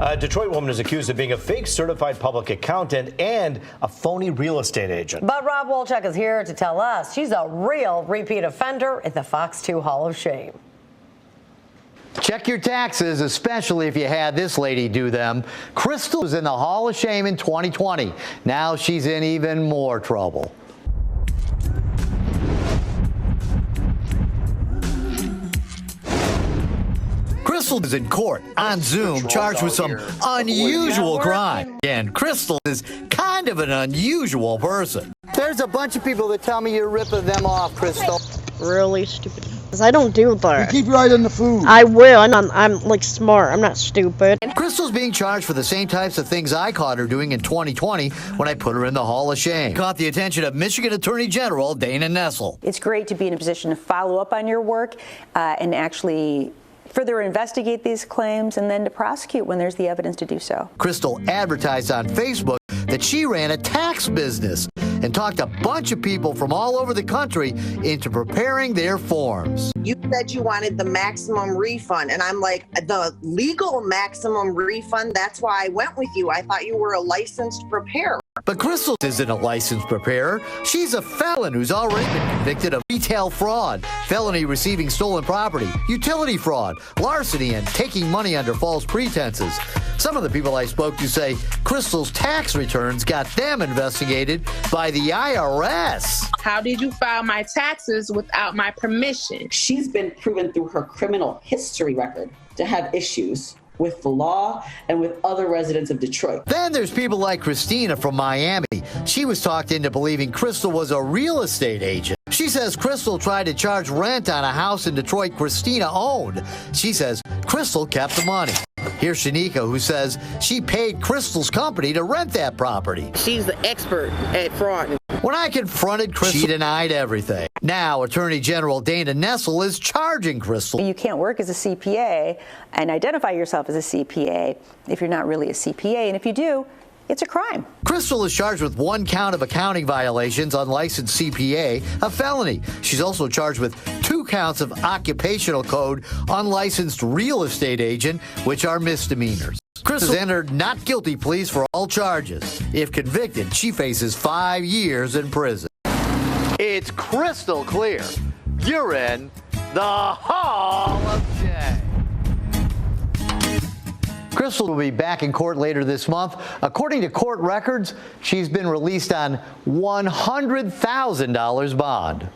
A Detroit woman is accused of being a fake certified public accountant and a phony real estate agent. But Rob Wolchuk is here to tell us she's a real repeat offender at the Fox 2 Hall of Shame. Check your taxes, especially if you had this lady do them. Crystal was in the Hall of Shame in 2020. Now she's in even more trouble. Crystal is in court on Zoom, charged with some unusual crime. And Crystal is kind of an unusual person. There's a bunch of people that tell me you're ripping them off, Crystal. Really stupid. I don't do that. You keep your eye on the food. I will. I'm like smart. I'm not stupid. Crystal's being charged for the same types of things I caught her doing in 2020 when I put her in the Hall of Shame. Caught the attention of Michigan Attorney General Dana Nessel. It's great to be in a position to follow up on your work and actually further investigate these claims and then to prosecute when there's the evidence to do so. Crystal advertised on Facebook that she ran a tax business and talked a bunch of people from all over the country into preparing their forms. You said you wanted the maximum refund, and I'm like, the legal maximum refund? That's why I went with you. I thought you were a licensed preparer. But Crystal isn't a licensed preparer. She's a felon who's already been convicted of retail fraud, felony receiving stolen property, utility fraud, larceny, and taking money under false pretenses. Some of the people I spoke to say Crystal's tax returns got them investigated by the IRS. How did you file my taxes without my permission? She's been proven through her criminal history record to have issues with the law and with other residents of Detroit. Then there's people like Christina from Miami. She was talked into believing Crystal was a real estate agent. She says Crystal tried to charge rent on a house in Detroit Christina owned. She says Crystal kept the money. Here's Shanika, who says she paid Crystal's company to rent that property. She's the expert at fraud. When I confronted Crystal, she denied everything. Now, Attorney General Dana Nessel is charging Crystal. You can't work as a CPA and identify yourself as a CPA if you're not really a CPA, and if you do, it's a crime. Crystal is charged with 1 count of accounting violations, unlicensed CPA, a felony. She's also charged with 2 counts of occupational code, unlicensed real estate agent, which are misdemeanors. Crystal has entered not guilty pleas for all charges. If convicted, she faces 5 years in prison. It's crystal clear. You're in the Hall of Shame. Crystal will be back in court later this month. According to court records, she's been released on $100,000 bond.